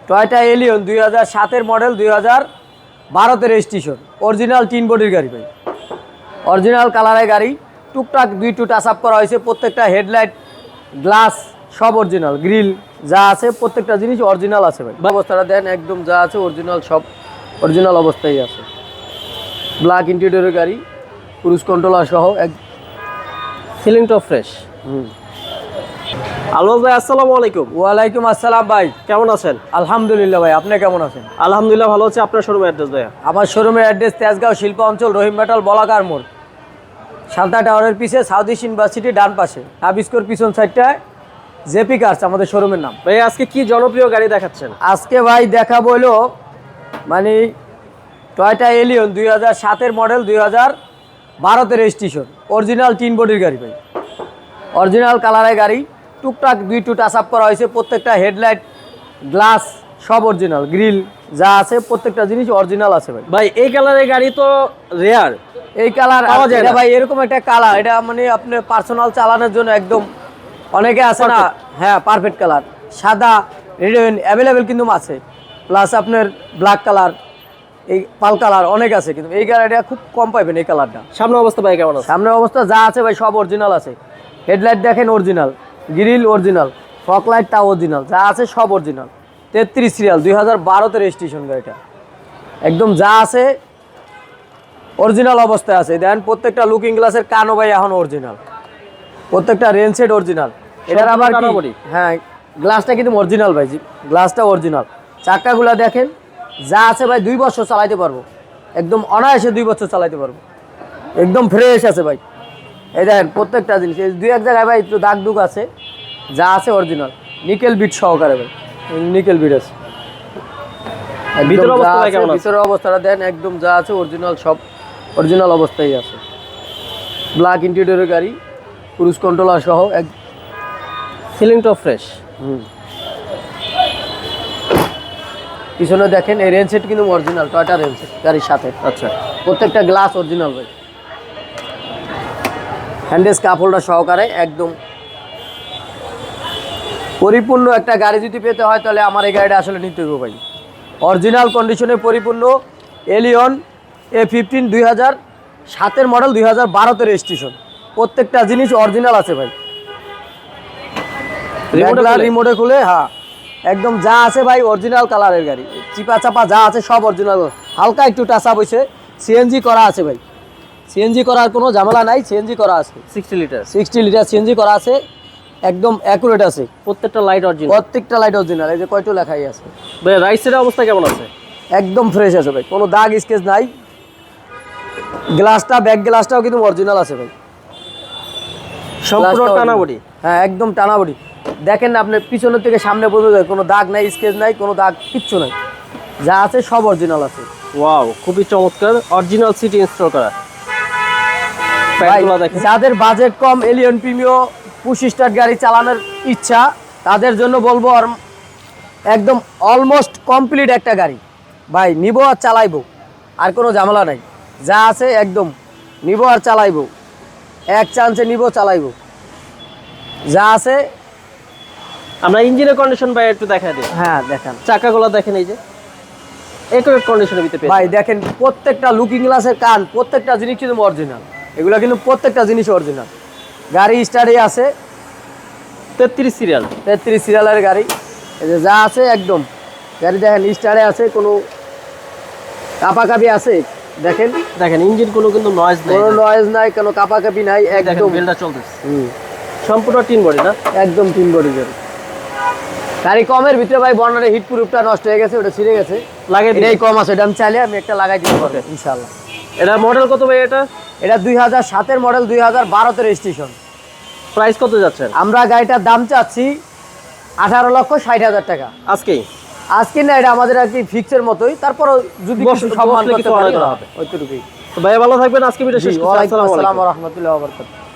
Toyota Allion 2007-এর model, 2012-তে registration, original 3 বডির গাড়ি ভাই, অরিজিনাল কালারের গাড়ি। টুকটাক 2 টাচ আপ করা হয়েছে, প্রত্যেকটা হেডলাইট গ্লাস সব অরিজিনাল, গ্রিল যা আছে প্রত্যেকটা জিনিস অরিজিনাল আছে ভাই। অবস্থাটা দেন একদম যা আছে অরিজিনাল, সব অরিজিনাল অবস্থায় আছে। ব্ল্যাক ইন্টেরিয়রের গাড়ি, ক্রুজ কন্ট্রোলার সহ, সিলিং টপ ফ্রেশ। আলম ভাই আসসালামু আলাইকুম। ওয়ালাইকুম আসসালাম ভাই, কেমন আছেন? আলহামদুলিল্লাহ ভাই, আপনি কেমন আছেন? আলহামদুলিল্লাহ ভালো আছি। আপনার শোরুমের অ্যাড্রেস ভাইয়া? আমার শোরুমের অ্যাড্রেস তেজগাঁও শিল্প অঞ্চল, রহিম মেটাল, বলাকার মোড়, সালতা টাওয়ারের পিছে, সাউথ ইস্ট ইউনিভার্সিটি ডান পাশে, হাবিস্কোর পিছন সাইডটায় জেপি কার্স আমাদের শোরুমের নাম। ভাই আজকে কি জনপ্রিয় গাড়ি দেখাচ্ছেন? আজকে ভাই দেখাবো হলো মানে টয়োটা এলিয়ন 2007-এর মডেল, 2012-তে রেজিস্ট্রেশন, অরিজিনাল 3 বডির গাড়ি ভাই, অরিজিনাল কালারের গাড়ি। টুকটাক 2 টাচ আপ করা হয়েছে, প্রত্যেকটা হেডলাইট গ্লাস সব অরিজিনাল, গ্রিল যা আছে প্রত্যেকটা জিনিস অরিজিনাল আছে ভাই। ভাই এই কালারের গাড়ি তো রেয়ার, এই কালার পাওয়া যায় না ভাই, এরকম একটা কালার, এটা মানে আপনার পার্সোনাল চালানোর জন্য একদম, অনেকে আছে না, হ্যাঁ পারফেক্ট কালার, সাদা রেড অ্যাভেলেবেল কিন্তু আছে, প্লাস আপনার ব্ল্যাক কালার, এই পাল কালার অনেক আছে, কিন্তু এই গাড়িটা খুব কম পাইবেন এই কালারটা। সামনের অবস্থা ভাই কেমন আছে? সামনের অবস্থা যা আছে ভাই সব অরিজিনাল আছে, হেডলাইট দেখেন অরিজিনাল, গ্রিল অরিজিনাল, ফগ লাইটটা অরিজিনাল, যা আছে সব অরিজিনাল। 33 সিরিয়াল, 2012-তে রেজিস্ট্রেশন গাড়িটা, একদম যা আছে অরিজিনাল অবস্থায় আছে। দেখেন প্রত্যেকটা লুকিং গ্লাসের কানও ভাই এখন অরিজিনাল, প্রত্যেকটা রেন সেট অরিজিনাল। এটার আবার হ্যাঁ গ্লাসটা কিন্তু অরিজিনাল ভাই, গ্লাসটা অরিজিনাল। চাক্কাগুলো দেখেন যা আছে ভাই 2 বছর চালাইতে পারবো, একদম অনায়াসে 2 বছর চালাইতে পারবো, একদম ফ্রেশ আছে ভাই। এই দেখেন প্রত্যেকটা জিনিস, এই 2-1 জায়গায় ভাই একটু দাগ দুগ আছে, যা আছে অরিজিনাল, নিকেল বিট সহকারে ভাই, নিকেল বিট আছে। ভিতরের অবস্থা ভাই কেমন আছে? ভিতরের অবস্থাটা দেন একদম যা আছে অরিজিনাল, সব অরিজিনাল অবস্থায় আছে। ব্ল্যাক ইন্টেরিয়রের গাড়ি, ক্রুজ কন্ট্রোলার সহ, সিলিং টপ ফ্রেশ। পিছনে দেখেন এই রেন সেট কিন্তু অরিজিনাল, টয়োটা রেন সেট গাড়ির সাথে। আচ্ছা, প্রত্যেকটা গ্লাস অরিজিনাল ভাই, হ্যান্ডেস কাপ হোল্ডার সহকারে, একদম পরিপূর্ণ একটা গাড়ি যদি পেতে হয় তাহলে আমার এই গাড়িটা আসলে নিতে হবে ভাই। অরিজিনাল কন্ডিশনে পরিপূর্ণ এলিয়ন A15 2007-এর মডেল, 2012-তে রেজিস্ট্রেশন, প্রত্যেকটা জিনিস অরিজিনাল আছে ভাই। রিমোটে খুলে হ্যাঁ একদম যা আছে ভাই অরিজিনাল কালারের গাড়ি, চিপা চাপা যা আছে সব অরিজিনাল, হালকা একটু টাচ আপ হয়েছে, সিএনজি করা আছে ভাই, সিএনজি করার কোনো ঝামেলা নাই, সিএনজি করা আছে, 60 লিটার সিএনজি করা আছে, একদম অ্যাকুরেট আছে, প্রত্যেকটা লাইট অরিজিনাল, প্রত্যেকটা লাইট অরিজিনাল। এই যে কয়টো লেখাই আছে ভাই। রাইট সাইডের অবস্থা কেমন আছে? একদম ফ্রেশ আছে ভাই, কোনো দাগ স্কেচ নাই। গ্লাসটা, ব্যাক গ্লাসটাও কিন্তু অরিজিনাল আছে ভাই, সম্পূর্ণ টানা বডি। হ্যাঁ একদম টানা বডি, দেখেন না আপনি পিছনের থেকে সামনে পর্যন্ত কোনো দাগ নাই, স্কেচ নাই, কোনো দাগ কিচ্ছু নাই, যা আছে সব অরিজিনাল আছে। ওয়াও, খুবই চমৎকার, অরিজিনাল সিটি ইনস্টল করা। যাদের বাজেট কম, এলিয়ন প্রিমিও পুশ স্টার্ট গাড়ি চালানোর ইচ্ছা, তাদের জন্য বলবো একদম অলমোস্ট কমপ্লিট একটা গাড়ি ভাই, নিবো আর চালাইবো, আর কোনো ঝামেলা নাই, যা আছে একদম নিবো আর চালাইবো, এক চান্সে নিবো চালাইবো, যা আছে। আমরা ইঞ্জিনের কন্ডিশন ভাই একটু দেখা দিই। হ্যাঁ দেখান, চাকাগুলো দেখেন, এই যে একুরেট কন্ডিশনের ভিতরে ভাই দেখেন প্রত্যেকটা লুকিং গ্লাসের কান, প্রত্যেকটা জিনিস কিন্তু অরিজিনাল, এগুলো কিন্তু প্রত্যেকটা জিনিস অরিজিনাল। গাড়ি স্টার্টে আছে 33 সিরিয়াল, 33 সিরিয়ালের গাড়ি, এই যে যা আছে একদম গাড়ি দেখেন স্টার্টে আছে, কোনো কাপাকাপি আছে দেখেন, দেখেন ইঞ্জিন কোনো কিন্তু নয়েজ নাই, কোনো নয়েজ নাই, কোনো কাপাকাপি নাই, একদম বেলটা চলতেছে। সম্পূর্ণ 3 বডি না, একদম 3 বডি গাড়ি। কমের ভিতরে ভাই বর্ণারে হিট প্রুফটা নষ্ট হয়ে গেছে, ওটা ছিঁড়ে গেছে, লাগাই দিই, কম আছে, এটা আমি চাইলে আমি একটা লাগাই দিতে পারবো ইনশাআল্লাহ। এটা মডেল কত ভাই? এটা 2007-এর মডেল, 2012-তে রেজিস্ট্রেশন। প্রাইস কত যাচ্ছেন? আমরা গাড়িটার দাম চাচ্ছি 18,60,000 টাকা। আজকে না, এটা আমাদের আর কি ফিক্সের মতোই, তারপর যদি সম্মান করতে পারি হবে ওইটুকুই। ভাই ভালো থাকবেন, আজকে ভিডিও শেষ করছি। আসসালামু আলাইকুম ওয়া রাহমাতুল্লাহি ওয়া বারাকাতুহু।